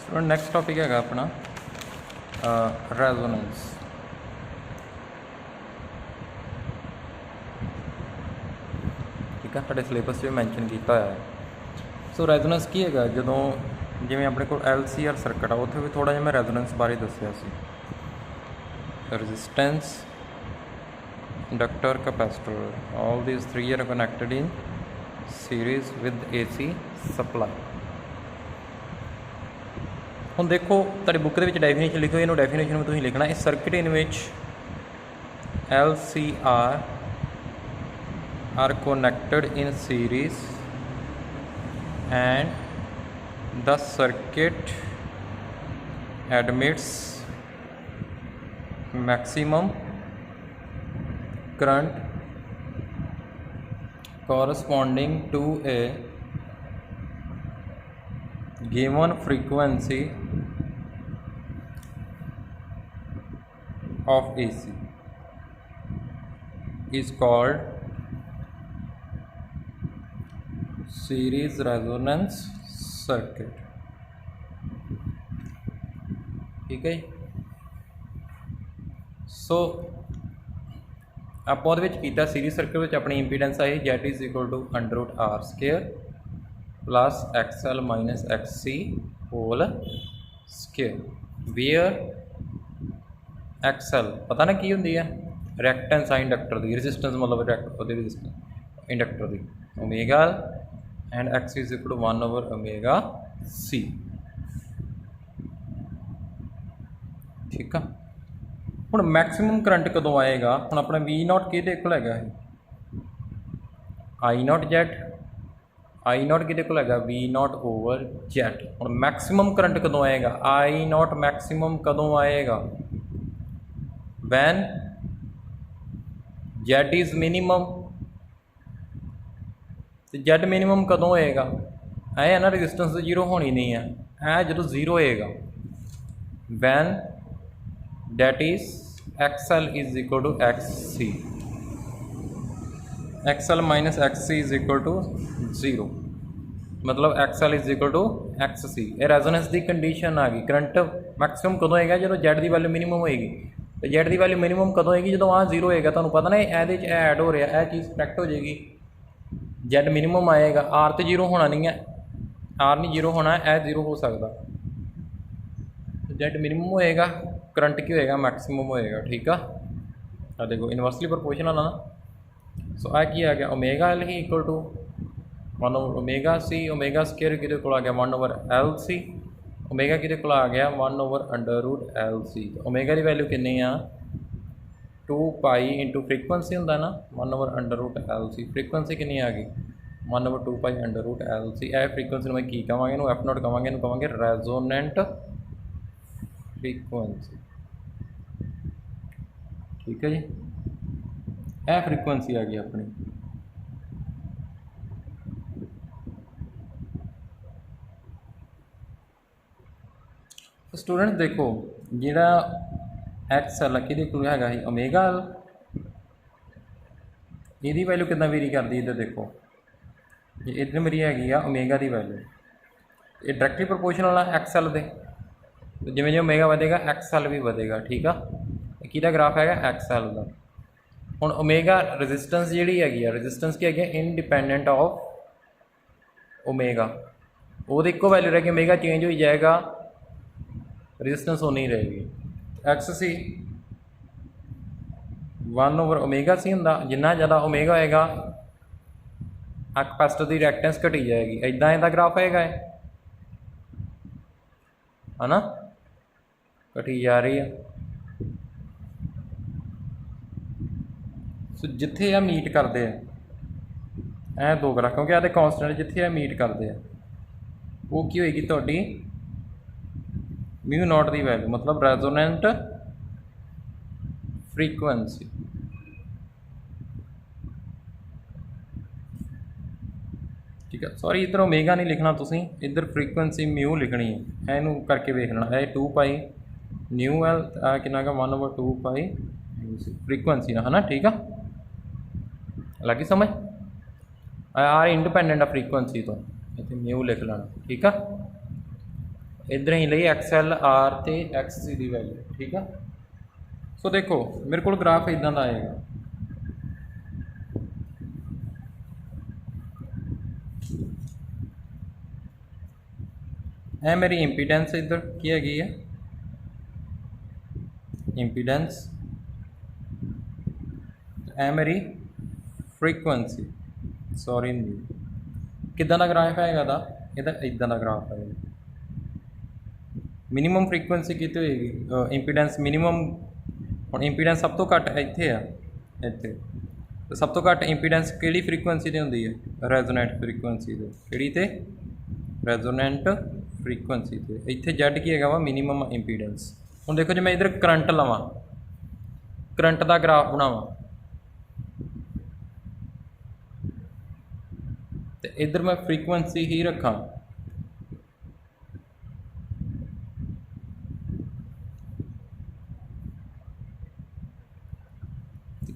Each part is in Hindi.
स्टूडेंट नैक्सट टॉपिक है अपना रेजोनेंस। ठीक है, साढ़े सिलेबस में मैंशन किया होया है। सो रेजोनेंस की है जो जिमें अपने को LCR सर्किट आ उत्थे भी थोड़ा जिहा मैं रेजोनेंस बारे दस्सिया सी। Resistance, inductor, capacitor, all these three are connected in series with AC supply. हुण देखो तुहाडी बुक दे विच डेफिनेशन लिखी हुई, इहनूं डेफिनेशन में तुसीं लिखना इस circuit in which LCR are connected in series and the circuit admits maximum current corresponding to a given frequency of AC is called series resonance circuit. ठीक है जी। सो आप सीरीज सर्किट में अपनी impedance I Z is equal to √R² plus XL minus XC whole square. Where XL पता ना की होंगी है रिएक्टेंस आ इंडक्टर की, रेजिस्टेंस मतलब रेजिस्टेंस इंडक्टर की omega and X is equal to 1/ωc। ठीक है। हुण मैक्सिमम करंट कदों आएगा? हुण अपना V0 किहदे कोल हैगा है I0Z, I0 किहदे कोल हैगा V0/Z। हुण मैक्सिमम करंट कदों आएगा? I0 मैक्सिमम कदों आएगा? When Z is minimum. Z minimum कदों होएगा? है ना रजिस्टेंस जीरो होनी नहीं है जो जीरो होएगा when that is XL is equal to XC, XL minus XC is equal to 0, मतलब XL is equal to XC। ये रेजोनेंस की कंडीशन आ गई। करंट मैक्सिमम कदों होएगा? जो Z की वैल्यू मिनिमम होएगी। तो Z की वैल्यू मिनिमम कदों होएगी? जो आ जीरो होएगा। तुहानूं पता ना ये ऐड हो रहा, यह चीज़ करैक्ट हो जाएगी। Z मिनिमम आएगा, R तो जीरो होना नहीं है, R नहीं जीरो होना, यह जीरो हो सकता। Z मिनिमम होएगा, करंट की होएगा मैक्सिमम होएगा। ठीक है। आ देखो इनवर्सली प्रोपोर्शनल है ना। सो आ की आ गया ओमेगा L ही equal to 1/ωc। Omega square किहदे कोल आ गया 1/LC। ओमेगा किहदे कोल आ गया 1/√LC। ओमेगा की वैल्यू कितनी आ 2π इंटू फ्रीकुएंसी होंगे ना 1/√LC। फ्रीकुएंसी कितनी आ गई 1/2π√LC। यह फ्रीकुएंसी मैं की कहांगे, F0 कहांगे, कहांगे रेजोनेंट फ्रीकुएंसी। ठीक है जी। यह फ्रीकुएंसी आ गई अपनी। स्टूडेंट देखो जिहड़ा XL कि है ओमेगा L, यदी वैल्यू कितना वेरी करती इधर देखो, इधर मेरी हैगी आ ओमेगा की वैल्यू, ये डायरैक्टली प्रोपोर्शनल है XL दे। जिमें जिमें ओमेगा बढ़ेगा XL भी बढ़ेगा। ठीक है। किहदा ग्राफ है XL का। हुण ओमेगा रजिस्टेंस जिहड़ी हैगी रजिस्टेंस की है इंडिपेंडेंट ऑफ ओमेगा, वो इको वैल्यू रहेगी। ओमेगा चेंज हो जाएगा, रजिस्टेंस वो नहीं रहेगी। XC 1/ωc होंदा। जिन्ना ज़्यादा ओमेगा होएगा कैपेसिटर की रिएक्टेंस घटी जाएगी। इदा इहदा ग्राफ होएगा है ना, घटी जा रही है। सो जिथे यह मीट करते हैं ए दो ग्राफ, क्योंकि ये कॉन्सटेंट जिथे यह मीट करते हैं वो की होएगी तुहाडी μ0 की वैल्यू, मतलब रेजोनेंट फ्रीकुएंसी। ठीक है। सॉरी इधर ओमेगा नहीं लिखना तुसी, इधर फ्रीकुएंसी म्यू लिखनी है। इनू करके वेख लेना, यह 2π न्यू L कि 1/2π फ्रीकुएंसी ना, है ना। ठीक है, लगी समझ? आर इंडिपेंडेंट आ फ्रीकुएंसी तो इतने म्यू लिख लेना। ठीक है। इधर ही ਲਈ XLR ਤੇ XC ਦੀ ਵੈਲਿਊ। ਠੀਕ ਆ। ਸੋ ਦੇਖੋ ਮੇਰੇ ਕੋਲ ਗ੍ਰਾਫ ਇਦਾਂ ਦਾ ਆਏਗਾ। ਇਹ ਮੇਰੀ ਇੰਪੀਡੈਂਸ ਇੱਧਰ ਕੀ ਹੈਗੀ ਆ, ਇੰਪੀਡੈਂਸ, ਇਹ ਮੇਰੀ ਫ੍ਰੀਕੁਐਂਸੀ, ਸੌਰੀ ਨਹੀਂ, ਕਿੱਦਾਂ ਦਾ ਗ੍ਰਾਫ ਆਏਗਾ ਇਹਦਾ, ਇਹਦਾ ਇੱਦਾਂ ਦਾ ਗ੍ਰਾਫ ਆਏਗਾ। ਮਿਨੀਮਮ ਫ੍ਰੀਕੁਐਂਸੀ ਕਿਤੇ ਹੋਏਗੀ, ਇੰਪੀਡੈਂਸ ਮਿਨੀਮਮ, ਹੁਣ ਇੰਪੀਡੈਂਸ ਸਭ ਤੋਂ ਘੱਟ ਇੱਥੇ ਆ, ਇੱਥੇ। ਤੇ ਸਭ ਤੋਂ ਘੱਟ ਇੰਪੀਡੈਂਸ ਕਿਹੜੀ ਫ੍ਰੀਕੁਐਂਸੀ 'ਤੇ ਹੁੰਦੀ ਹੈ, ਰੈਜ਼ੋਨੈਂਟ ਫ੍ਰੀਕੁਐਂਸੀ 'ਤੇ। ਕਿਹੜੀ 'ਤੇ, ਰੈਜ਼ੋਨੈਂਟ ਫ੍ਰੀਕੁਐਂਸੀ 'ਤੇ। ਇੱਥੇ Z ਕੀ ਹੈਗਾ ਵਾ, ਮਿਨੀਮਮ ਇੰਪੀਡੈਂਸ। ਹੁਣ ਦੇਖੋ ਜੇ ਮੈਂ ਇੱਧਰ ਕਰੰਟ ਲਵਾਂ, ਕਰੰਟ ਦਾ ਗ੍ਰਾਫ ਬਣਾਵਾਂ, ਤੇ ਇੱਧਰ ਮੈਂ ਫ੍ਰੀਕੁਐਂਸੀ ਹੀ ਰੱਖਾਂ,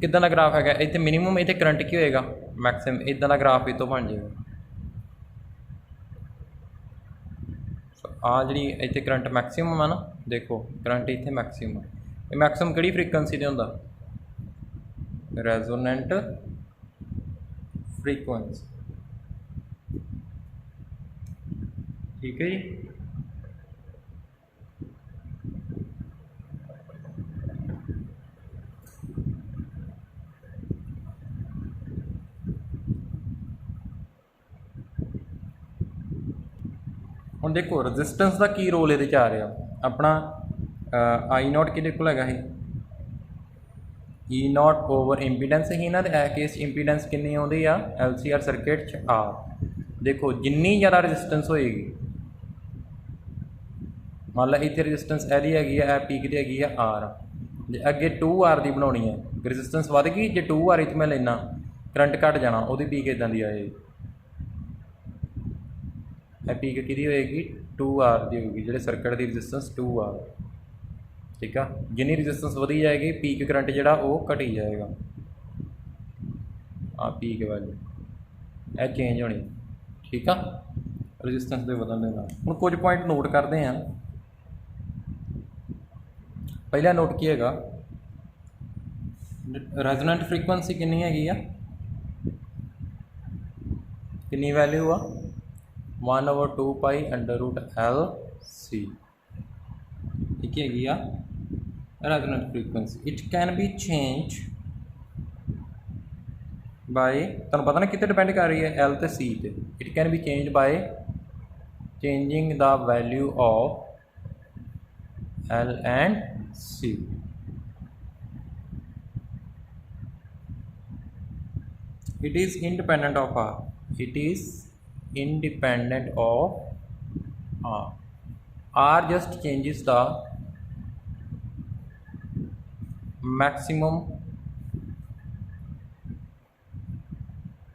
ਕਿੱਦਾਂ ਦਾ ਗ੍ਰਾਫ ਹੈਗਾ ਇੱਥੇ, ਮਿਨੀਮਮ ਇੱਥੇ ਕਰੰਟ ਕੀ ਹੋਏਗਾ, ਮੈਕਸਿਮਮ। ਇੱਦਾਂ ਦਾ ਗ੍ਰਾਫ ਇਹ ਤੋਂ ਬਣ ਜਾਏਗਾ। ਆ ਜਿਹੜੀ ਇੱਥੇ ਕਰੰਟ ਮੈਕਸਿਮਮ ਆ ਨਾ, ਦੇਖੋ ਕਰੰਟ ਇੱਥੇ ਮੈਕਸਿਮਮ, ਇਹ ਮੈਕਸਿਮਮ ਕਿਹੜੀ ਫ੍ਰੀਕੁਐਂਸੀ 'ਤੇ ਹੁੰਦਾ, ਰੈਜ਼ੋਨੈਂਟ ਫ੍ਰੀਕੁਐਂਸੀ। ਠੀਕ ਹੈ ਜੀ। ਹੁਣ ਦੇਖੋ ਰੈਜ਼ਿਸਟੈਂਸ ਦਾ ਕੀ ਰੋਲ ਇਹਦੇ 'ਚ ਆ ਰਿਹਾ, ਆਪਣਾ I0 ਕਿਹਦੇ ਕੋਲ ਹੈਗਾ ਸੀ, E0 ਓਵਰ ਇੰਪੀਡੈਂਸ ਹੀ ਨਾ, ਤੇ ਇਹ ਕੇਸ ਇੰਪੀਡੈਂਸ ਕਿੰਨੀ ਆਉਂਦੀ ਆ LCR ਸਰਕਿਟ 'ਚ, R। ਦੇਖੋ ਜਿੰਨੀ ਜ਼ਿਆਦਾ ਰੈਜ਼ਿਸਟੈਂਸ ਹੋਏਗੀ, ਮੰਨ ਲਾ ਇੱਥੇ ਰੈਜ਼ਿਸਟੈਂਸ ਇਹਦੀ ਹੈਗੀ ਆ, ਇਹ ਪੀਕ 'ਤੇ ਹੈਗੀ ਆ R, ਜੇ ਅੱਗੇ 2R ਦੀ ਬਣਾਉਣੀ ਹੈ, ਰੈਜ਼ਿਸਟੈਂਸ ਵੱਧ ਗਈ, ਜੇ 2R ਇੱਥੇ ਮੈਂ ਲੈਣਾ, ਕਰੰਟ ਘੱਟ ਜਾਣਾ, ਉਹਦੀ ਪੀਕ ਇੱਦਾਂ ਦੀ ਆਏਗੀ। ਇਹ ਪੀਕ ਕਿਹਦੀ ਹੋਏਗੀ, 2R ਦੀ ਹੋਏਗੀ, ਜਿਹੜੇ ਸਰਕਟ ਦੀ ਰੈਜ਼ਿਸਟੈਂਸ 2R। ਠੀਕ ਆ। ਜਿੰਨੀ ਰੈਜ਼ਿਸਟੈਂਸ ਵਧੀ ਜਾਏਗੀ, ਪੀਕ ਕਰੰਟ ਜਿਹੜਾ ਉਹ ਘਟੀ ਜਾਏਗਾ। ਆ ਪੀਕ ਵੈਲਿਊ ਇਹ ਚੇਂਜ ਹੋਣੀ। ਠੀਕ ਆ, ਰੈਜ਼ਿਸਟੈਂਸ ਦੇ ਵਧਣ ਦੇ ਨਾਲ। ਹੁਣ ਕੁਝ ਪੁਆਇੰਟ ਨੋਟ ਕਰਦੇ ਹਾਂ। ਪਹਿਲਾ ਨੋਟ ਕੀ ਹੈਗਾ, ਰੈਜ਼ੋਨੈਂਟ ਫ੍ਰੀਕੁਐਂਸੀ ਕਿੰਨੀ ਹੈਗੀ ਆ, ਕਿੰਨੀ ਵੈਲਿਊ ਆ, 1/2 ਪਾਈ √LC। ਇਹ ਕੀ ਹੈਗੀ ਆ, resonant frequency. It can be change by, ਤੁਹਾਨੂੰ ਪਤਾ ਨਾ ਕਿਤੇ ਡਿਪੈਂਡ ਕਰ ਰਹੀ ਹੈ, L ਤੇ C ਤੇ। It can be change by changing the value of L and C। It is independent of R. It is independent of R. R just changes the maximum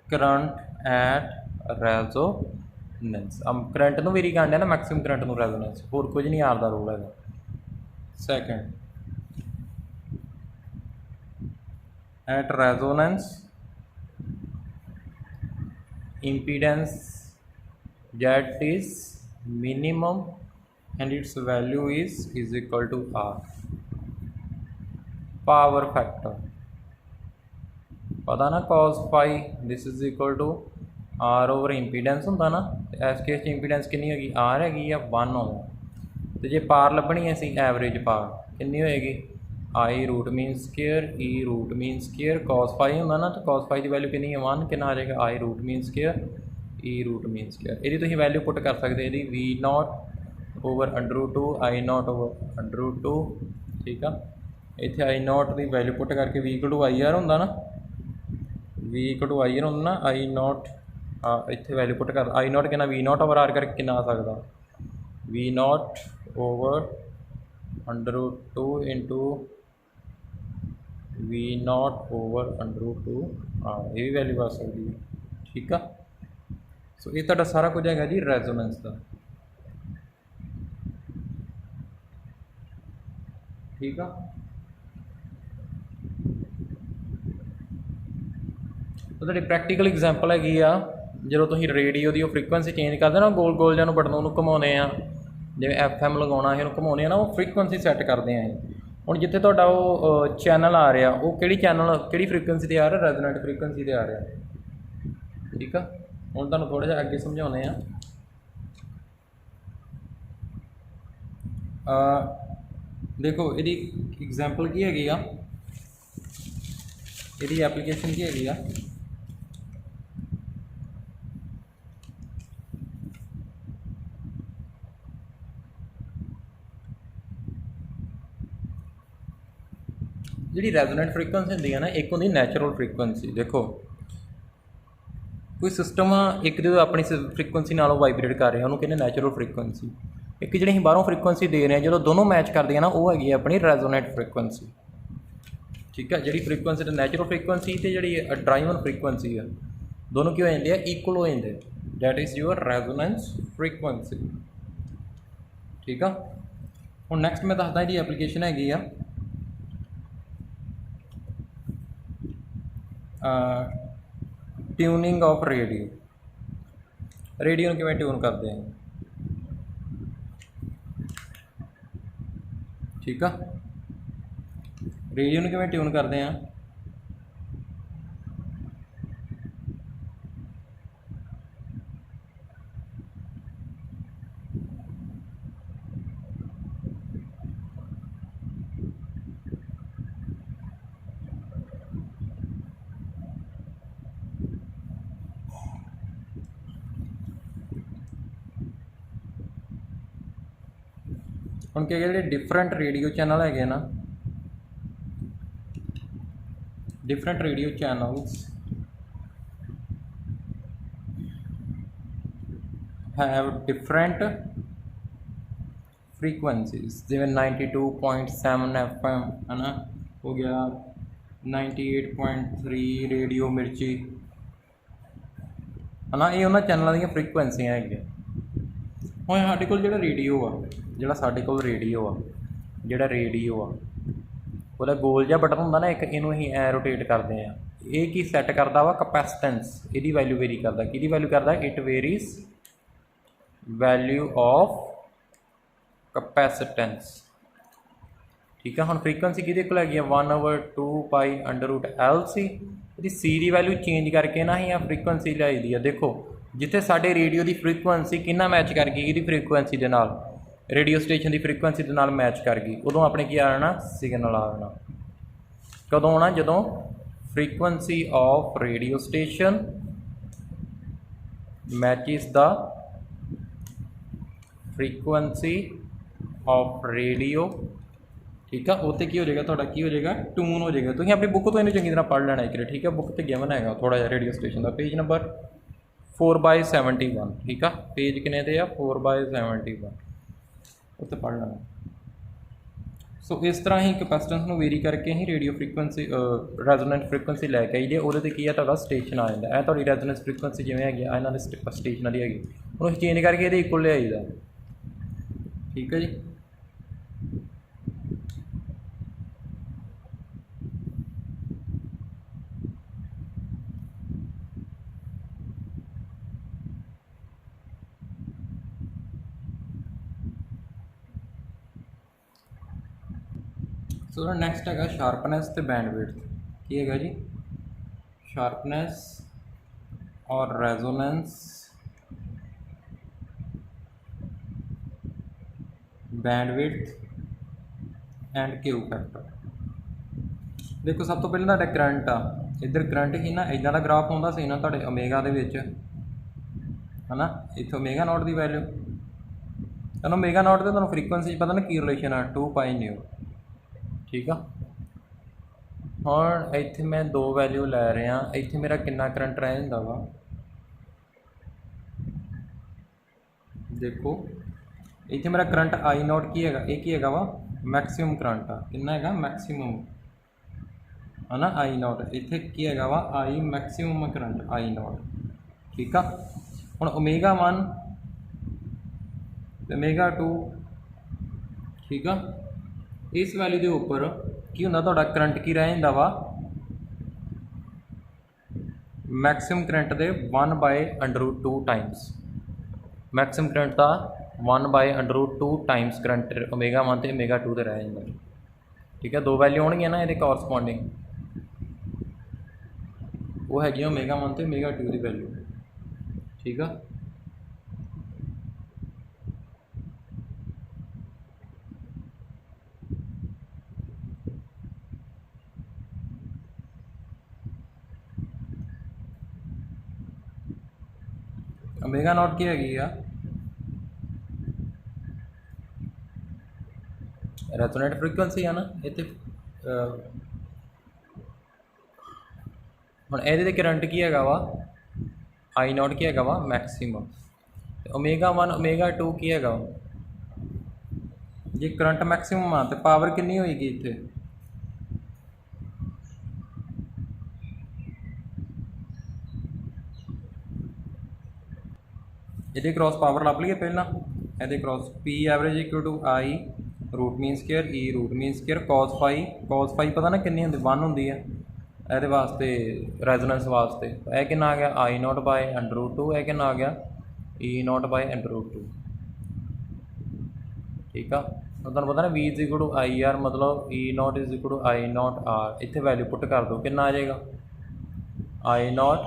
current at resonance। Current ਨੂੰ ਵੇਰੀ ਕਰਨ ਡਿਆ ਨਾ, ਮੈਕਸਿਮਮ ਕਰੰਟ ਨੂੰ ਰੈਜ਼ੋਨੈਂਸ, ਹੋਰ ਕੁਝ ਨਹੀਂ R ਦਾ ਰੋਲ ਹੈਗਾ। Second, at resonance impedance Z is minimum and its value is equal to R। Power factor पता ना, cos phi this is equal to R over impedance ਹੁੰਦਾ ਨਾ, ਇਸ ਕੇਸ 'ਚ ਇੰਪੀਡੈਂਸ ਕਿੰਨੀ ਹੈਗੀ, R ਹੈਗੀ ਆ 1 ਹੋਣਾ। ਤੇ ਜੇ ਪਾਰ ਲੱਭਣੀ ਹੈ ਅਸੀਂ, ਐਵਰੇਜ ਪਾਰ ਕਿੰਨੀ ਹੋਏਗੀ, I√mean² E√mean²। cos phi ਹੁੰਦਾ ਨਾ, ਤਾਂ cos phi ਦੀ ਵੈਲਿਊ ਕਿੰਨੀ ਹੈ, 1। ਕਿੰਨਾ ਆ ਜਾਏਗਾ, I√mean² E√mean²। ਇਹਦੀ ਤੁਸੀਂ ਵੈਲਿਊ ਪੁੱਟ ਕਰ ਸਕਦੇ, ਇਹਦੀ V0 ਓਵਰ √2 I0 ਓਵਰ √2। ਠੀਕ ਆ। ਇੱਥੇ I0 ਦੀ ਵੈਲਿਊ ਪੁੱਟ ਕਰਕੇ V=IR ਹੁੰਦਾ ਨਾ, V=IR ਹੁੰਦਾ ਨਾ, I0 ਇੱਥੇ ਵੈਲਿਊ ਪੁੱਟ ਕਰ, I0 ਕਿੰਨਾ, V0 ਓਵਰ R ਕਰਕੇ ਕਿੰਨਾ ਆ ਸਕਦਾ, V0 over √2 into V0 over √2 R। ਇਹ ਵੀ ਵੈਲਿਊ ਆ ਸਕਦੀ ਹੈ। ਠੀਕ ਆ। ਸੋ ਇਹ ਤੁਹਾਡਾ ਸਾਰਾ ਕੁਝ ਹੈਗਾ ਜੀ ਰੈਜ਼ੋਨੈਂਸ ਦਾ। ਠੀਕ ਆ। ਤੁਹਾਡੀ ਪ੍ਰੈਕਟੀਕਲ ਐਗਜ਼ਾਮਪਲ ਹੈਗੀ ਆ, ਜਦੋਂ ਤੁਸੀਂ ਰੇਡੀਓ ਦੀ ਉਹ ਫ੍ਰੀਕੁਐਂਸੀ ਚੇਂਜ ਕਰਦੇ ਨਾ, ਗੋਲ ਗੋਲ ਜਿਹਾ ਨੂੰ ਬਟਨ ਉਹਨੂੰ ਘੁਮਾਉਂਦੇ ਆ, ਜਿਵੇਂ FM ਲਗਾਉਣਾ ਇਹਨੂੰ ਘੁਮਾਉਂਦੇ ਆ ਨਾ, ਉਹ ਫ੍ਰੀਕੁਐਂਸੀ ਸੈੱਟ ਕਰਦੇ ਆ ਅਸੀਂ। ਹੁਣ ਜਿੱਥੇ ਤੁਹਾਡਾ ਉਹ ਚੈਨਲ ਆ ਰਿਹਾ, ਉਹ ਕਿਹੜੀ ਫ੍ਰੀਕੁਐਂਸੀ 'ਤੇ ਆ ਰਿਹਾ? ਰੈਜ਼ੋਨੈਂਟ ਫ੍ਰੀਕੁਐਂਸੀ 'ਤੇ ਆ ਰਿਹਾ। ਠੀਕ ਆ, ਹੁਣ ਤੁਹਾਨੂੰ ਥੋੜ੍ਹਾ ਜਿਹਾ ਅੱਗੇ ਸਮਝਾਉਂਦੇ ਆ। ਦੇਖੋ ਇਹਦੀ ਐਗਜ਼ਾਮਪਲ ਕੀ ਹੈਗੀ ਆ, ਇਹਦੀ ਐਪਲੀਕੇਸ਼ਨ ਕੀ ਹੈਗੀ ਆ। ਜਿਹੜੀ ਰੈਜ਼ੋਨੈਂਟ ਫ੍ਰੀਕੁਐਂਸੀ ਹੁੰਦੀ ਹੈ ਨਾ, ਇੱਕ ਹੁੰਦੀ ਨੈਚੁਰਲ ਫ੍ਰੀਕੁਐਂਸੀ। ਦੇਖੋ ਕੋਈ ਸਿਸਟਮ ਇੱਕ ਜਦੋਂ ਆਪਣੀ ਫ੍ਰੀਕੁਐਂਸੀ ਨਾਲੋਂ ਵਾਈਬਰੇਟ ਕਰ ਰਿਹਾ, ਉਹਨੂੰ ਕਹਿੰਦੇ ਨੈਚੁਰਲ ਫ੍ਰੀਕੁਐਂਸੀ। ਇੱਕ ਜਿਹੜੀ ਅਸੀਂ ਬਾਹਰੋਂ ਫ੍ਰੀਕੁਐਂਸੀ ਦੇ ਰਹੇ ਹਾਂ, ਜਦੋਂ ਦੋਨੋਂ ਮੈਚ ਕਰਦੀਆਂ ਨਾ, ਉਹ ਹੈਗੀ ਆਪਣੀ ਰੈਜ਼ੋਨੈਂਟ ਫ੍ਰੀਕੁਐਂਸੀ। ਠੀਕ ਹੈ, ਜਿਹੜੀ ਫ੍ਰੀਕੁਐਂਸੀ ਨੈਚੁਰਲ ਫ੍ਰੀਕੁਐਂਸੀ ਅਤੇ ਜਿਹੜੀ ਡਰਾਈਵਨ ਫ੍ਰੀਕੁਐਂਸੀ ਆ, ਦੋਨੋਂ ਕੀ ਹੋ ਜਾਂਦੇ ਆ? ਇਕੁਅਲ ਹੋ ਜਾਂਦੇ। That is your resonance frequency. ਠੀਕ ਆ, ਹੁਣ ਨੈਕਸਟ ਮੈਂ ਦੱਸਦਾ ਇਹਦੀ ਐਪਲੀਕੇਸ਼ਨ ਹੈਗੀ ਆ ਟਿਊਨਿੰਗ ਆਫ ਰੇਡੀਓ। ਰੇਡੀਓ ਨੂੰ ਕਿਵੇਂ ਟਿਊਨ ਕਰਦੇ ਆ? ਠੀਕ ਆ, ਰੇਡੀਓ ਨੂੰ ਕਿਵੇਂ ਟਿਊਨ ਕਰਦੇ ਆ? ਹੁਣ ਕੀ ਜਿਹੜੇ ਡਿਫਰੈਂਟ ਰੇਡੀਓ ਚੈਨਲ ਹੈਗੇ ਨਾ, different radio channels have different frequencies। ਜਿਵੇਂ 92.7 FM ਹੈ ਨਾ, ਹੋ ਗਿਆ 98.3 ਰੇਡੀਓ ਮਿਰਚੀ ਹੈ ਨਾ, ਇਹ ਉਹਨਾਂ ਚੈਨਲਾਂ ਦੀਆਂ ਫ੍ਰੀਕੁਐਂਸੀਆਂ ਹੈਗੀਆਂ। ਹੁਣ ਸਾਡੇ ਕੋਲ ਜਿਹੜਾ ਰੇਡੀਓ ਆ, ਜਿਹੜਾ ਰੇਡੀਓ ਆ ਉਹਦਾ ਗੋਲ ਜਿਹਾ ਬਟਨ ਹੁੰਦਾ ਨਾ ਇੱਕ, ਇਹਨੂੰ ਅਸੀਂ ਐ ਰੋਟੇਟ ਕਰਦੇ ਹਾਂ। ਇਹ ਕੀ ਸੈੱਟ ਕਰਦਾ ਵਾ? ਕਪੈਸਿਟੈਂਸ। ਇਹਦੀ ਵੈਲਿਊ ਵੇਰੀ ਕਰਦਾ। ਕਿਹਦੀ ਵੈਲਿਊ ਕਰਦਾ? It varies value of capacitance. ਠੀਕ ਆ, ਹੁਣ ਫ੍ਰੀਕੁਐਂਸੀ ਕਿਹਦੇ ਕੋਲ ਹੈਗੀ ਆ? 1/2π√LC। ਇਹਦੀ ਸੀ ਦੀ ਵੈਲਿਊ ਚੇਂਜ ਕਰਕੇ ਨਾ ਅਸੀਂ ਆ ਫ੍ਰੀਕੁਐਂਸੀ ਲਿਆਈ ਦੀ ਆ। ਦੇਖੋ ਜਿੱਥੇ ਸਾਡੇ ਰੇਡੀਓ ਦੀ ਫ੍ਰੀਕੁਐਂਸੀ ਕਿੰਨਾ ਮੈਚ ਕਰ ਗਈ, ਇਹਦੀ ਫ੍ਰੀਕੁਐਂਸੀ ਦੇ ਨਾਲ, ਰੇਡੀਓ ਸਟੇਸ਼ਨ ਦੀ ਫ੍ਰੀਕੁਐਂਸੀ ਦੇ ਨਾਲ ਮੈਚ ਕਰ ਗਈ, ਉਦੋਂ ਆਪਣੇ ਕੀ ਆ ਜਾਣਾ? ਸਿਗਨਲ ਆ ਜਾਣਾ। ਕਦੋਂ ਆਉਣਾ? ਜਦੋਂ frequency of radio station matches the frequency of radio. ਠੀਕ ਆ, ਉੱਥੇ ਕੀ ਹੋ ਜਾਏਗਾ? ਤੁਹਾਡਾ ਕੀ ਹੋ ਜਾਏਗਾ? ਟਿਊਨ ਹੋ ਜਾਏਗਾ। ਤੁਸੀਂ ਆਪਣੀ ਬੁੱਕ ਤੋਂ ਇਹਨੂੰ ਚੰਗੀ ਤਰ੍ਹਾਂ ਪੜ੍ਹ ਲੈਣਾ ਇੱਕ। ਠੀਕ ਆ, ਬੁੱਕ 'ਤੇ ਗਿਵਨ ਹੈਗਾ ਥੋੜ੍ਹਾ ਜਿਹਾ ਰੇਡੀਓ ਸਟੇਸ਼ਨ ਦਾ, ਪੇਜ ਨੰਬਰ 4/71। ਠੀਕ ਆ, ਪੇਜ ਕਿੰਨੇ 'ਤੇ ਆ? 4/71, ਉੱਥੇ ਪੜ੍ਹ ਲੈਣਾ। ਸੋ ਇਸ ਤਰ੍ਹਾਂ ਹੀ ਕਪੈਸਿਟੈਂਸ ਨੂੰ ਵੇਰੀ ਕਰਕੇ ਹੀ ਰੇਡੀਓ ਫ੍ਰੀਕੁਐਂਸੀ ਰੈਜ਼ੋਨੈਂਟ ਫ੍ਰੀਕੁਐਂਸੀ ਲੈ ਕੇ ਆਈਦੇ। ਉਹਦੇ 'ਤੇ ਕੀ ਆ? ਤੁਹਾਡਾ ਸਟੇਸ਼ਨ ਆ ਜਾਂਦਾ। ਇਹ ਤੁਹਾਡੀ ਰੈਜ਼ੋਨੈਂਸ ਫ੍ਰੀਕੁਐਂਸੀ ਜਿਵੇਂ ਹੈਗੀ ਆ ਇਹਨਾਂ ਦੇ ਸਟੇਸ਼ਨਾਂ ਦੀ ਹੈਗੀ, ਉਹਨੂੰ ਚੇਂਜ ਕਰਕੇ ਇਹਦੇ ਇਕੁਅਲ ਲਿਆਈਦਾ। ਠੀਕ ਹੈ ਜੀ। ਸੋ ਨੈਕਸਟ ਹੈਗਾ ਸ਼ਾਰਪਨੈਸ ਅਤੇ ਬੈਂਡਵਿਡਥ। ਕੀ ਹੈਗਾ ਜੀ? ਸ਼ਾਰਪਨੈਸ ਔਰ resonance, bandwidth and Q factor. ਦੇਖੋ ਸਭ ਤੋਂ ਪਹਿਲਾਂ ਤੁਹਾਡਾ ਕਰੰਟ ਆ, ਇੱਧਰ ਕਰੰਟ ਹੀ ਨਾ ਇੱਦਾਂ ਦਾ ਗ੍ਰਾਫ ਆਉਂਦਾ ਸੀ ਨਾ ਤੁਹਾਡੇ ਓਮੇਗਾ ਦੇ ਵਿੱਚ, ਹੈ ਨਾ। ਇੱਥੇ ਓਮੇਗਾ ਨੋਟ ਦੀ ਵੈਲਿਊ, ਤੁਹਾਨੂੰ ਓਮੇਗਾ ਨੋਟ ਤੇ ਤੁਹਾਨੂੰ ਫ੍ਰੀਕੁਐਂਸੀ ਪਤਾ ਨਾ ਕੀ ਰਿਲੇਸ਼ਨ ਆ? 2πν। ਠੀਕ ਆ, ਹੁਣ ਇੱਥੇ ਮੈਂ 2 ਵੈਲਿਊ ਲੈ ਰਿਹਾ। ਇੱਥੇ ਮੇਰਾ ਕਿੰਨਾ ਕਰੰਟ ਰਹਿ ਜਾਂਦਾ ਵਾ? ਦੇਖੋ ਇੱਥੇ ਮੇਰਾ ਕਰੰਟ I0 ਕੀ ਹੈਗਾ? ਇਹ ਕੀ ਹੈਗਾ ਵਾ? ਮੈਕਸਿਮਮ ਕਰੰਟ ਆ। ਕਿੰਨਾ ਹੈਗਾ? ਮੈਕਸਿਮਮ, ਹੈ ਨਾ, I0। ਇੱਥੇ ਕੀ ਹੈਗਾ ਵਾ? I maximum current I0। ਠੀਕ ਆ, ਹੁਣ ω1 ਤੇ ω2। ਠੀਕ ਆ, ਇਸ ਵੈਲਿਊ ਦੇ ਉੱਪਰ ਕੀ ਹੁੰਦਾ? ਤੁਹਾਡਾ ਕਰੰਟ ਕੀ ਰਹਿ ਜਾਂਦਾ ਵਾ? ਮੈਕਸਿਮਮ ਕਰੰਟ ਦੇ 1/√2 ਟਾਈਮਸ। ਮੈਕਸਿਮਮ ਕਰੰਟ ਦਾ 1/√2 टाइम्स करंट ओमेगा 1 तो ओमेगा 2 तो रह जाता। ठीक है, दो वैल्यू होनी ना ये कॉरसपॉन्डिंग, वो हैगी ओमेगा 1 तो ओमेगा 2 की वैल्यू। ठीक है, ओमेगा नॉट की हैगी आ रेजोनेट फ्रीक्वेंसी है ना इतने। ਹੁਣ ਇਹਦੇ ਤੇ ਕਰੰਟ ਕੀ ਹੈਗਾ ਵਾ आई नॉट ਕੀ ਹੈਗਾ ਵਾ ਮੈਕਸਿਮਮ, ਤੇ ओमेगा 1 ओमेगा 2 ਕੀ ਹੈਗਾ ਜੇ ਕਰੰਟ ਮੈਕਸਿਮਮ ਆ ਤੇ ਪਾਵਰ ਕਿੰਨੀ ਹੋਏਗੀ ਇੱਥੇ ਇਹਦੇ क्रॉस पावर ਲੱਭ ਲਈਏ ਪਹਿਲਾਂ। ਇਹਦੇ cross P average equal to I root mean square E root mean square cos phi पता ना कितनी होंगी 1 होंगी है ਇਹਦੇ ਵਾਸਤੇ ਰੈਜ਼ੋਨੈਂਸ ਵਾਸਤੇ। ਇਹ ਕਿੰਨਾ ਆ ਗਿਆ I नॉट बाय √2, ਇਹ ਕਿੰਨਾ ਆ ਗਿਆ E नॉट बाय √2। ठीक है, तो तुहानूं पता ना V is equal to IR मतलब E not is equal to I not R। इत्थे वैल्यू पुट कर दो कितना आ जाएगा I नॉट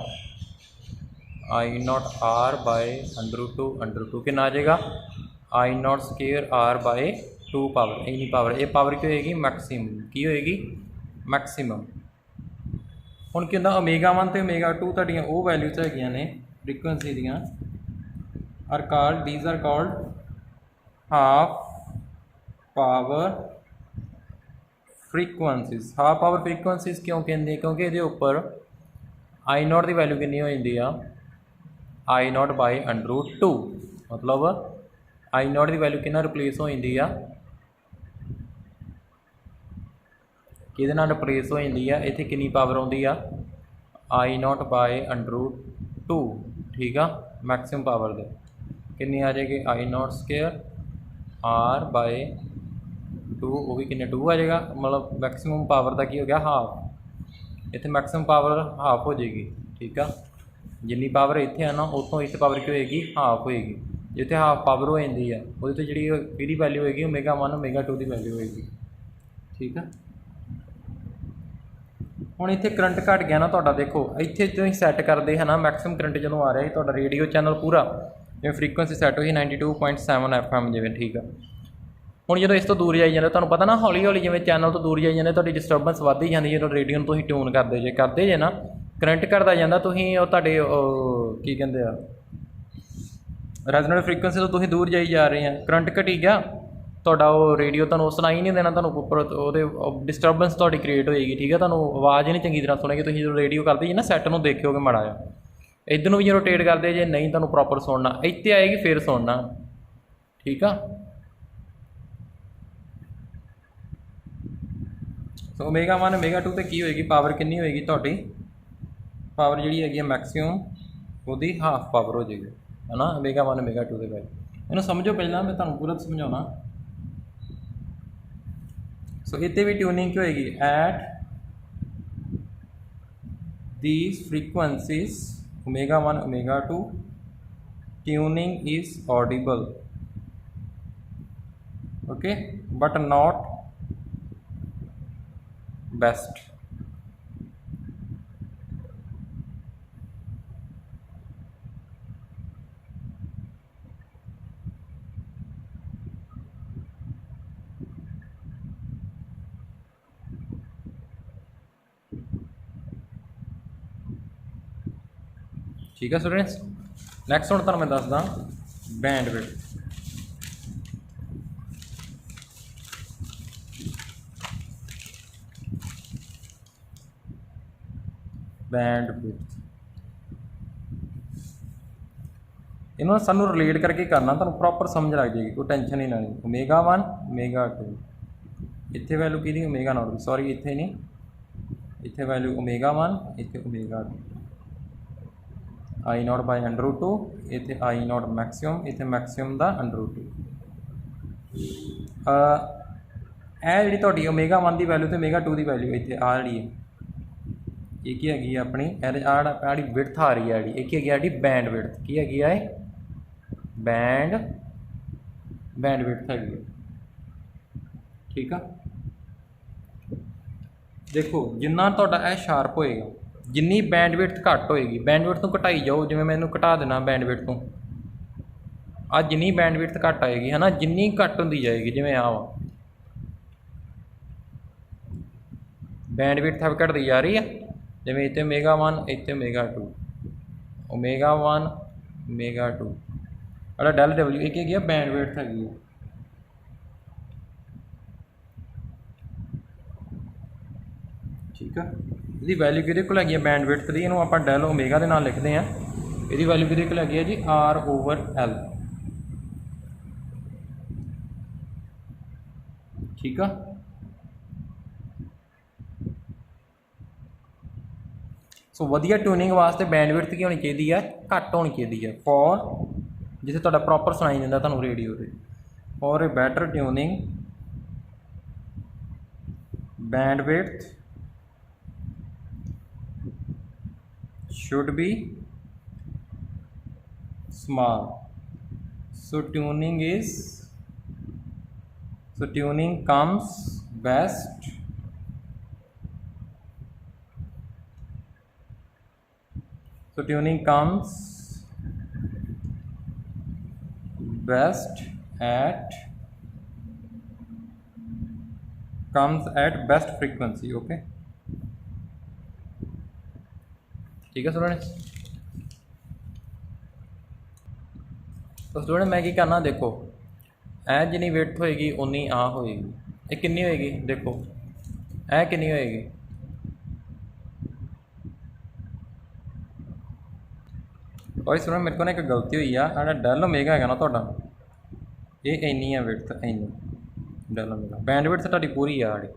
R बाय √2 कितना आ जाएगा I not square R by 2 power. इन्नी पावर, ये पावर की होएगी मैक्सिमम, की होएगी मैक्सिमम। ਹੁਣ ਕੀ ਹੁੰਦਾ ओमेगा 1 ਤੇ ओमेगा 2 ਤੁਹਾਡੀਆਂ ਉਹ ਵੈਲਿਊਜ਼ ਹੈਗੀਆਂ ਨੇ ਫ੍ਰੀਕੁਐਂਸੀ ਦੀਆਂ these are called half power frequencies. Half power frequencies क्यों कहते हैं क्योंकि ये उपर आई नॉट की वैल्यू कितनी हो जाती है I नॉट बाय √2 मतलब आई नॉट की वैल्यू कितना रिप्लेस हो जाती है कि रिप्लेस हो जाती है इतने कितनी पावर आती है I नॉट बाय √2। ठीक है, मैक्सिमम पावर दे कितनी आ जाएगी I not square R by 2, वो भी कितने 2 आ जाएगा मतलब मैक्सिमम पावर का की हो गया हाफ। इतने मैक्सिमम पावर हाफ हो जाएगी। ठीक है, जिन्नी पावर इतने है ना उतों इतने पावर की होएगी हाफ होएगी। जिते हाफ पावर हो जाती है वो जी वैल्यू होएगी ओमेगा 1 ओमेगा 2 की वैल्यू होएगी। ठीक है, ਹੁਣ ਇੱਥੇ ਕਰੰਟ ਘਟ ਗਿਆ ਨਾ ਤੁਹਾਡਾ ਦੇਖੋ ਇੱਥੇ ਤੁਸੀਂ ਸੈੱਟ ਕਰਦੇ ਹੈ ਨਾ ਮੈਕਸਿਮਮ ਕਰੰਟ ਜਦੋਂ ਆ ਰਿਹਾ ਸੀ ਤੁਹਾਡਾ ਰੇਡੀਓ ਚੈਨਲ ਪੂਰਾ ਜਿਵੇਂ ਫ੍ਰੀਕੁਐਂਸੀ ਸੈੱਟ ਹੋਈ 92.7 FM ਜਿਵੇਂ। ਠੀਕ ਆ, ਹੁਣ ਜਦੋਂ ਇਸ ਤੋਂ ਦੂਰ ਜਾਈ ਜਾਂਦੇ ਤੁਹਾਨੂੰ ਪਤਾ ਨਾ ਹੌਲੀ ਹੌਲੀ ਜਿਵੇਂ ਚੈਨਲ ਤੋਂ ਦੂਰ ਜਾਈ ਜਾਂਦੇ ਤੁਹਾਡੀ ਡਿਸਟਰਬੈਂਸ ਵੱਧਦੀ ਜਾਂਦੀ ਜਦੋਂ ਰੇਡੀਓ ਨੂੰ ਤੁਸੀਂ ਟਿਊਨ ਕਰਦੇ ਜੇ ਨਾ ਕਰੰਟ ਘਟਦਾ ਜਾਂਦਾ ਤੁਸੀਂ ਉਹ ਤੁਹਾਡੇ ਕੀ ਕਹਿੰਦੇ ਆ ਰੈਜ਼ੋਨੈਂਟ ਫ੍ਰੀਕੁਐਂਸੀ ਤੋਂ ਤੁਸੀਂ ਦੂਰ ਜਾਈ ਜਾ ਰਹੇ ਆ ਕਰੰਟ ਘਟੀ ਗਿਆ ਤੁਹਾਡਾ ਉਹ ਰੇਡੀਓ ਤੁਹਾਨੂੰ ਸੁਣਾਈ ਨਹੀਂ ਦੇਣਾ ਤੁਹਾਨੂੰ ਉੱਪਰ ਉਹਦੇ ਡਿਸਟਰਬੈਂਸ ਤੁਹਾਡੀ ਕ੍ਰੀਏਟ ਹੋਏਗੀ। ਠੀਕ ਹੈ, ਤੁਹਾਨੂੰ ਆਵਾਜ਼ ਹੀ ਨਹੀਂ ਚੰਗੀ ਤਰ੍ਹਾਂ ਸੁਣੇਗੀ। ਤੁਸੀਂ ਜਦੋਂ ਰੇਡੀਓ ਕਰਦੇ ਜੇ ਨਾ ਸੈੱਟ ਨੂੰ ਦੇਖਿਓਗੇ ਮਾੜਾ ਜਿਹਾ ਇੱਧਰ ਨੂੰ ਵੀ ਰੋਟੇਟ ਕਰਦੇ ਜੇ ਨਹੀਂ ਤੁਹਾਨੂੰ ਪ੍ਰੋਪਰ ਸੁਣਨਾ ਇੱਥੇ ਆਏਗੀ ਫਿਰ ਸੁਣਨਾ। ਠੀਕ ਆ, ਸੋ ओमेगा 1 ओमेगा 2 ਤੇ ਕੀ ਹੋਏਗੀ ਪਾਵਰ ਕਿੰਨੀ ਹੋਏਗੀ ਤੁਹਾਡੀ ਪਾਵਰ ਜਿਹੜੀ ਹੈਗੀ ਮੈਕਸਿਮਮ ਉਹਦੀ ਹਾਫ ਪਾਵਰ ਹੋ ਜਾਏਗੀ ਹੈ ਨਾ ओमेगा 1 ओमेगा 2 ਦੇ ਵਿੱਚ। ਇਹਨੂੰ ਸਮਝੋ ਪਹਿਲਾਂ ਮੈਂ ਤੁਹਾਨੂੰ ਪੂਰਾ ਸਮਝਾਉਣਾ। सो इतने भी ट्यूनिंग की होएगी at these frequencies omega 1 omega 2 tuning is Audible okay but not best. ठीक है स्टूडेंट्स, नैक्सट हूँ तुहानूं मैं दसदा बैंडविड्थ। इन्होंने सानू रिलेट करके करना तुहानूं प्रॉपर समझ लग जाएगी कोई टेंशन ही ना नहीं। ओमेगा 1 ओमेगा 2 इत्थे वैल्यू की ओमेगा नॉट सॉरी इत्थे नहीं इत्थे वैल्यू ओमेगा 1 इत्थे ओमेगा 2 I नॉट बाय √2 इत्थे I नॉट मैक्सिमम इत्थे मैक्सिमम दा √2। ਇਹ ਜਿਹੜੀ ਤੁਹਾਡੀ ओमेगा 1 ਦੀ वैल्यू ਤੇ ओमेगा 2 ਦੀ वैल्यू ਇੱਥੇ ਆ ਜਿਹੜੀ ਹੈ ਇਹ ਕੀ ਹੈਗੀ ਆਪਣੀ ਆੜੀ ਵਿਡਥ ਆ ਰਹੀ ਹੈ ਜਿਹੜੀ ਇਹ ਕੀ ਹੈਗੀ ਸਾਡੀ ਬੈਂਡ ਵਿਡਥ ਕੀ ਹੈਗੀ ਆ ਇਹ ਬੈਂਡ बैंडविड्थ हैगी है। ठीक है, देखो जिन्ना तुहाडा यह शार्प होएगा, जिन्नी बैंडविड्थ घट होएगी, बैंडविड्थ तो घटाई जाओ, जिवें मैनू घटा देना बैंडविड्थ तो आ, जिन्नी बैंडविड्थ घट आएगी है ना, जिन्नी घट होंदी जाएगी, जिवें आ वा बैंडविड्थ घटती जा रही है, जिवें इत्थे ओमेगा 1 इत्थे ओमेगा 2, ओमेगा 1 ओमेगा 2 अड़ा डेल डब्ल्यू एक है बैंडविड्थ हैगी है। ठीक है, इसकी वैल्यू किहदे कोल हैगी है बैंडविड्थ की, इहनूं आपां डेल ओमेगा दे नाल लिखते हैं, इसकी वैल्यू किहदे कोल हैगी है जी आर ओवर एल। ठीक है, सो वधिया ट्यूनिंग वास्ते बैंडविड्थ की होनी चाहिए है, घट होनी चाहिए है, फॉर जिसे तुहाडा प्रॉपर सुनाई दिंदा तुहानूं रेडियो ते, for a better tuning bandwidth should be small. So tuning comes best at best frequency. Okay, ठीक है स्टूडेंट। तो स्टूडेंट मैं की करना, देखो ऐ जिनी विड्थ होएगी उन्नी आ होएगी, ये कितनी होएगी देखो, ऐ कितनी होएगी, और स्टूडेंट मेरे को ना एक गलती हुई है, डेल ओमेगा है ना तुहाडा, ये इन्नी है विड्थ, इन्नी डेल ओमेगा, बैंडविड्थ तुहाडी पूरी है साड़ी।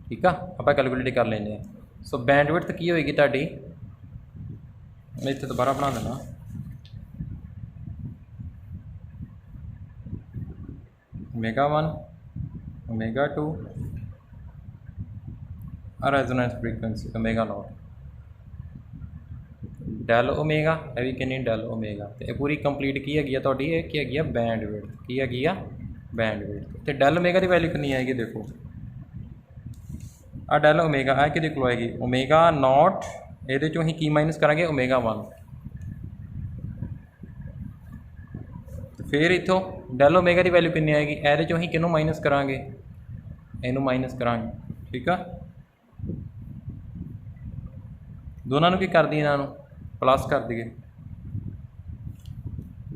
ठीक है, आप कैलकुलेट कर लेंगे। सो बैंडविड्थ की होएगी तुहाडी, मैं इत्थे दोबारा बना देना, omega 1 omega 2 resonance frequency omega 0 del omega, यह भी कितनी डेल ओमेगा, तो यह पूरी कंप्लीट की हैगी तुहाडी, ये की हैगी बैंडविड्थ, की हैगी बैंडविड्थ। तो डेल ओमेगा की वैल्यू कितनी आएगी देखो, आ डेल ओमेगा आ कि कोल आएगी ओमेगा 0, ये चो की माइनस करेंगे ओमेगा 1, तो फिर इतों डेल ओमेगा की वैल्यू कितनी आएगी, ये चो किनू माइनस करांगे, इनू माइनस करांगे। ठीक है, दोनों की कर दी, इन्हों प्लस कर दिए,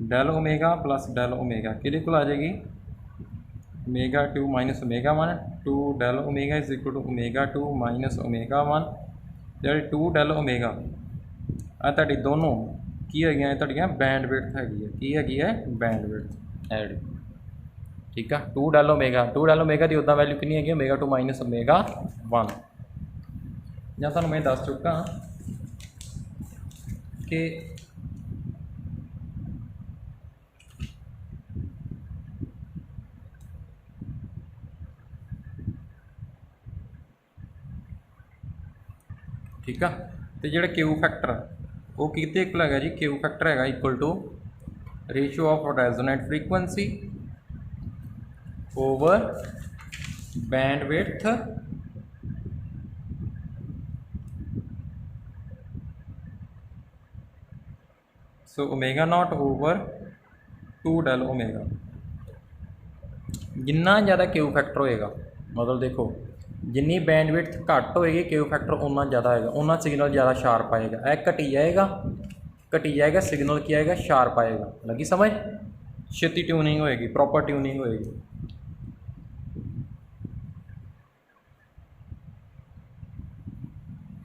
del omega plus del omega कि को आ जाएगी omega 2 minus omega 1, 2 del omega is equal to omega 2 minus omega 1, जी 2 डेल ओमेगा आ तुहाडी दोनों की है तुहाडियां बैंडविड्थ हैगी है बैंडविड्थ एड। ठीक है, 2 डेल ओमेगा की उदा वैल्यू कितनी है ओमेगा 2 माइनस ओमेगा 1, या तुहानूं मैं दस चुका कि ठीक है, तो जो क्यू फैक्टर वो कितने इक्वल है जी, क्यू फैक्टर है equal to ratio of resonant frequency over bandwidth so omega 0 over 2 del omega. जिन्ना ज़्यादा क्यू फैक्टर होएगा, मतलब देखो जिन्नी बैंडविड्थ घट होएगी क्यू फैक्टर उन्ना ज़्यादा आएगा, उन्ना सिग्नल ज़्यादा शार्प आएगा, यह घटी जाएगा सिग्नल की आएगा शार्प आएगा। लगी समझ, छेती ट्यूनिंग होएगी, प्रॉपर ट्यूनिंग होएगी।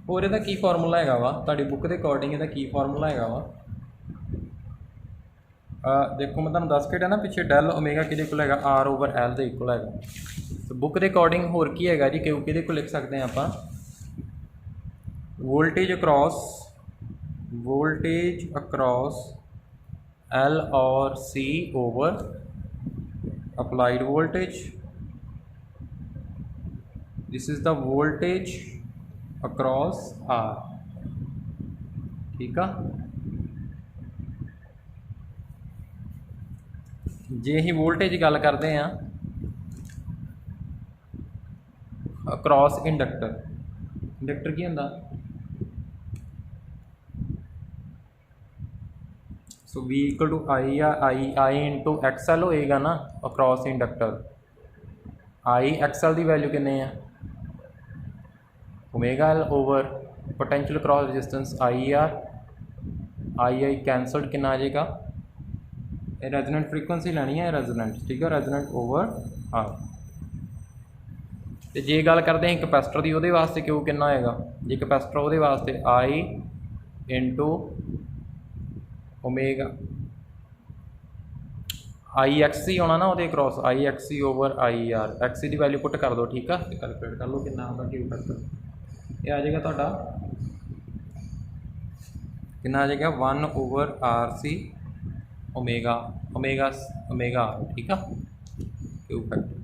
और इहदा की फॉर्मूला है वा, तुहाडी बुक के अकॉर्डिंग इहदा की फॉर्मूला है वा, देखो मैं तुहानूं दस के ना पिछे डेल ओमेगा किहदे कोल हैगा आर ओवर एल के इक्वल हैगा। तो बुक के अकॉर्डिंग होर की हैगा जी, क्यों किहदे कोल लिख सकते हैं आप, वोल्टेज अक्रॉस एल और C over applied voltage, this is the voltage across R. ठीक है, जे असीं वोल्टेज की गल करते हैं अक्रॉस इंडक्टर की हुंदा so V equal to I I into XL होएगा ना अक्रॉस इंडक्टर आई XL की वैल्यू कितने है omega L over potential cross resistance I cancelled कितना आ जाएगा रेजोनेंट फ्रीकुएंसी लैनी है रेजोनेंट ठीक है रेजोनेंट ओवर आर तो जे गल करते हैं कैपेसिटर की वो वास्ते क्यों कितना होएगा जे कैपेसिटर वो वास्ते I into omega I X ही होना ना वो cross I X C over I R X की वैल्यू पुट कर दो ठीक है कैलकुलेट कर लो कि क्यू फैक्टर ये आ जाएगा तो कितना आ जाएगा 1 over R C omega omega omega ठीक है क्यू फैक्टर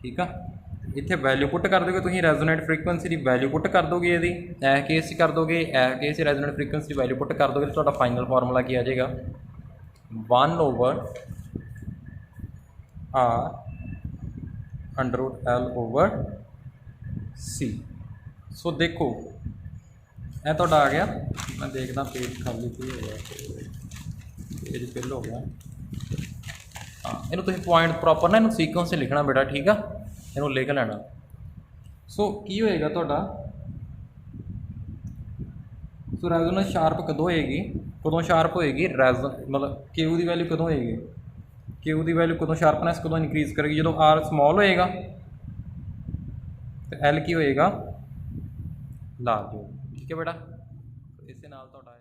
ठीक है इतने वैल्यू पुट कर दोगे तुम रेजोनेंट फ्रीकुएंसी की वैल्यू पुट कर दोगे यदि ऐ केस कर दोगे ऐ केस रेजोनेंट फ्रीकुएंसी की वैल्यू पुट कर दोगे तो फाइनल फार्मूला की आ जाएगा 1 over R under root L over C so देखो यह तो आ गया मैं देखना पेज खाली की हो गया पेज फिल हो गया हाँ इनू तुम पॉइंट प्रॉपर ना इन सीक्वेंस से लिखना बेटा ठीक है इनू लिख लेना सो की होएगा तुहाडा सो रेजोनेंस शार्प कदों होएगी कदों शार्प होएगी मतलब क्यू की वैल्यू कदों होएगी क्यू की वैल्यू कदों शार्पनेस कदों इनक्रीज करेगी जो आर स्मॉल होएगा तो एल की होएगा लार्ज होएगा ठीक है बेटा इस नाल तुहाडा